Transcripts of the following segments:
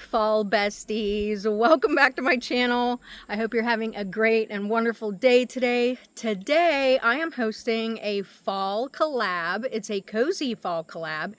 fall besties. Welcome back to my channel. I hope you're having a great and wonderful day today. Today I am hosting a fall collab. It's a cozy fall collab,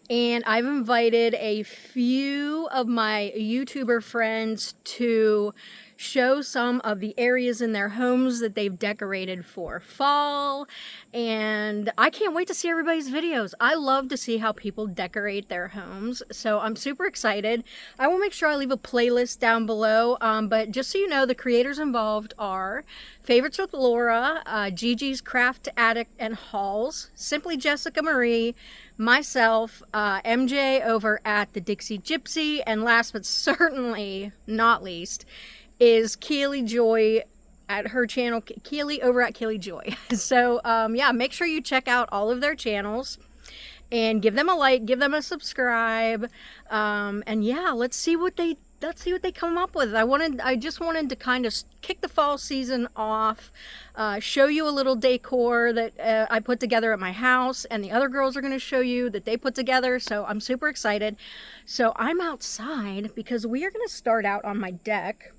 and I've invited a few of my YouTuber friends to show some of the areas in their homes that they've decorated for fall, and I can't wait to see everybody's videos. I love to see how people decorate their homes, so I'm super excited. I will make sure I leave a playlist down below, but just so you know, the creators involved are Favorites with Laura, Gigi's Craft Addict and Hauls, Simply Jessica Marie, myself, MJ over at the Dixie Gypsy, and last but certainly not least is Keely Joy at her channel, Keely over at Keely Joy. So yeah, make sure you check out all of their channels and give them a like, give them a subscribe, and yeah, let's see what they come up with. I just wanted to kind of kick the fall season off, show you a little decor that I put together at my house, and the other girls are going to show you that they put together, so I'm super excited. So I'm outside because we are going to start out on my deck,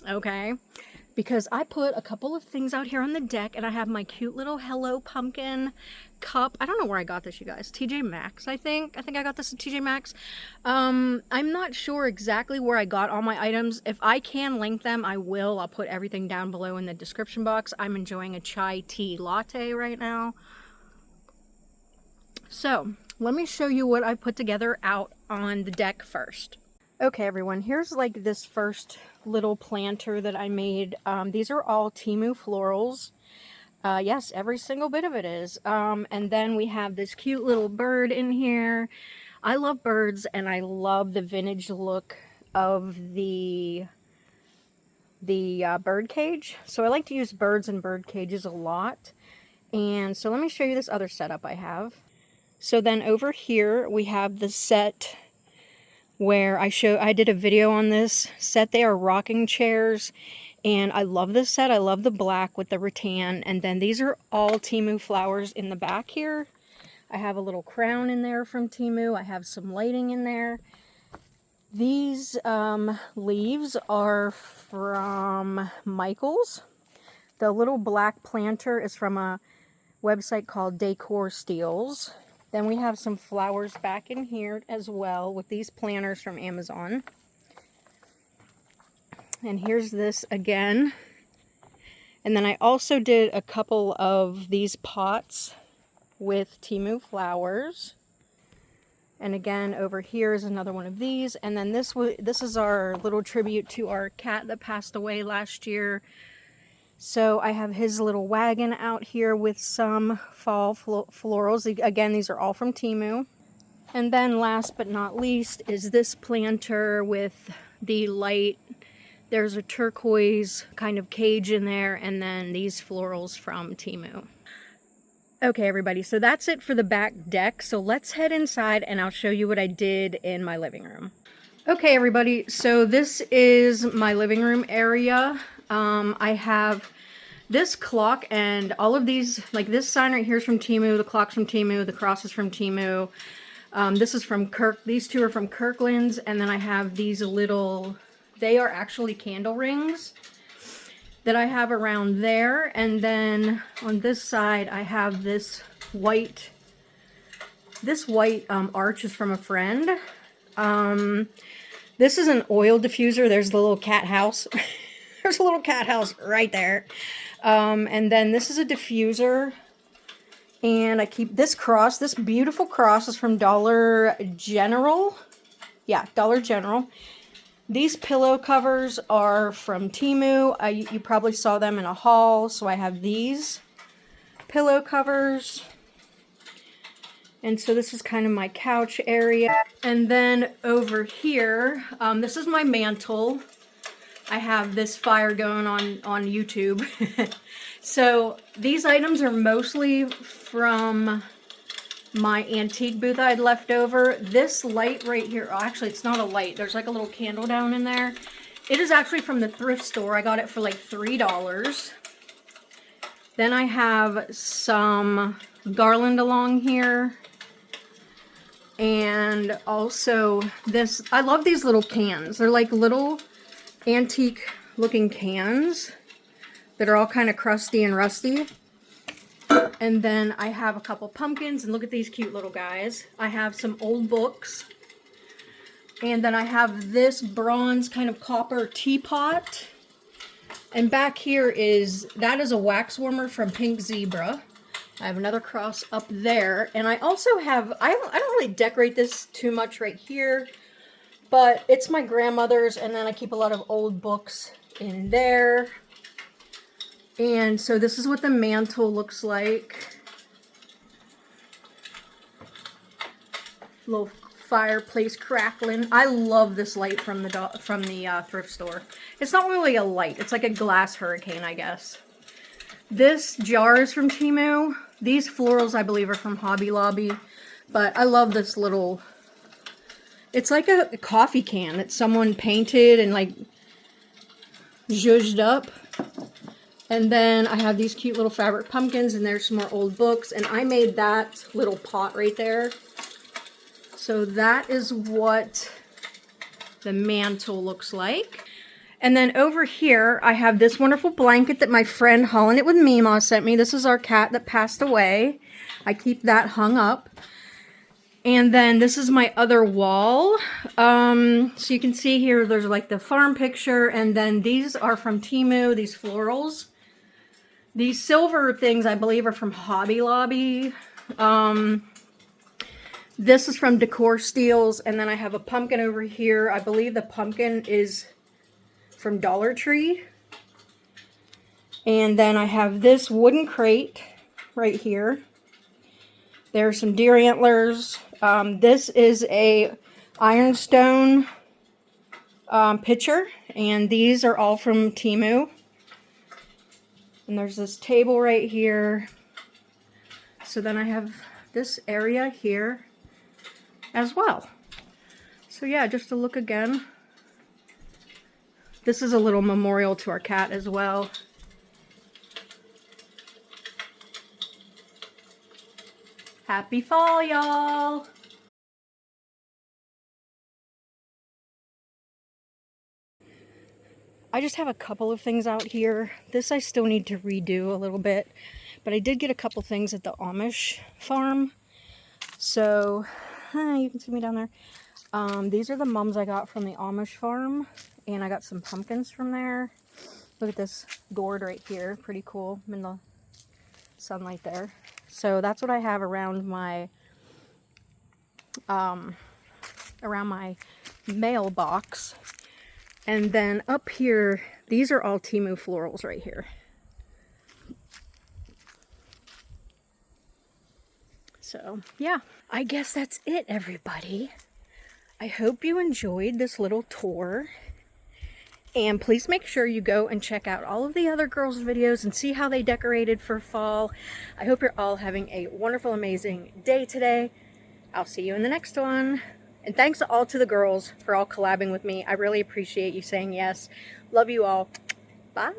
okay? Because I put a couple of things out here on the deck, and I have my cute little Hello Pumpkin cup. I don't know where I got this, you guys. TJ Maxx, I think I got this at TJ Maxx. I'm not sure exactly where I got all my items. If I can link them, I will. I'll put everything down below in the description box. I'm enjoying a chai tea latte right now. So let me show you what I put together out on the deck first. Okay, everyone, here's like this first little planter that I made. These are all Temu florals. Yes, every single bit of it is. And then we have this cute little bird in here. I love birds, and I love the vintage look of the bird cage. So I like to use birds and bird cages a lot. And so let me show you this other setup I have. So then over here we have the set where I did a video on this set. They are rocking chairs, and I love this set. I love the black with the rattan, and then these are all Temu flowers in the back here. I have a little crown in there from Temu. I have some lighting in there. These leaves are from Michael's. The little black planter is from a website called Decor Steals. Then we have some flowers back in here as well with these planters from Amazon. And here's this again. And then I also did a couple of these pots with Temu flowers. And again, over here is another one of these. And then this is our little tribute to our cat that passed away last year. So I have his little wagon out here with some fall florals. Again, these are all from Temu. And then last but not least is this planter with the light. There's a turquoise kind of cage in there, and then these florals from Temu. Okay, everybody, so that's it for the back deck. So let's head inside and I'll show you what I did in my living room. Okay, everybody, so this is my living room area. I have this clock and all of these, like this sign right here is from Temu, the clock's from Temu, the cross is from Temu. This is from these two are from Kirkland's, and then I have these little, they are actually candle rings that I have around there. And then on this side, I have this white arch is from a friend. This is an oil diffuser. There's the little cat house. There's a little cat house right there. And then this is a diffuser. And I keep this cross. This beautiful cross is from Dollar General. Yeah, Dollar General. These pillow covers are from Temu. You probably saw them in a haul. So I have these pillow covers. And so this is kind of my couch area. And then over here, this is my mantle. I have this fire going on YouTube. So these items are mostly from my antique booth I had left over. This light right here, oh, actually it's not a light. There's like a little candle down in there. It is actually from the thrift store. I got it for like $3. Then I have some garland along here. And also this, I love these little cans. They're like little antique looking cans that are all kind of crusty and rusty. And then I have a couple pumpkins, and look at these cute little guys. I have some old books. And then I have this bronze kind of copper teapot. And back here that is a wax warmer from Pink Zebra. I have another cross up there. And I also have, I don't really decorate this too much right here, but it's my grandmother's, and then I keep a lot of old books in there. And so this is what the mantle looks like. Little fireplace crackling. I love this light from the thrift store. It's not really a light. It's like a glass hurricane, I guess. This jar is from Temu. These florals, I believe, are from Hobby Lobby. But I love this little... It's like a coffee can that someone painted and like zhuzhed up. And then I have these cute little fabric pumpkins, and there's some more old books. And I made that little pot right there. So that is what the mantle looks like. And then over here, I have this wonderful blanket that my friend Hollin' It With Mima sent me. This is our cat that passed away. I keep that hung up. And then this is my other wall. So you can see here, there's like the farm picture. And then these are from Temu, these florals. These silver things, I believe, are from Hobby Lobby. This is from Decor Steals. And then I have a pumpkin over here. I believe the pumpkin is from Dollar Tree. And then I have this wooden crate right here. There's some deer antlers. This is a ironstone pitcher, and these are all from Temu. And there's this table right here. So then I have this area here as well. So yeah, just to look again. This is a little memorial to our cat as well. Happy fall, y'all! I just have a couple of things out here. This I still need to redo a little bit, but I did get a couple things at the Amish farm. So, you can see me down there. These are the mums I got from the Amish farm, and I got some pumpkins from there. Look at this gourd right here, pretty cool. I'm in the sunlight there. So that's what I have around my mailbox. And then up here, these are all Temu florals right here. So yeah, I guess that's it, everybody. I hope you enjoyed this little tour. And please make sure you go and check out all of the other girls' videos and see how they decorated for fall. I hope you're all having a wonderful, amazing day today. I'll see you in the next one. And thanks all to the girls for all collabing with me. I really appreciate you saying yes. Love you all. Bye.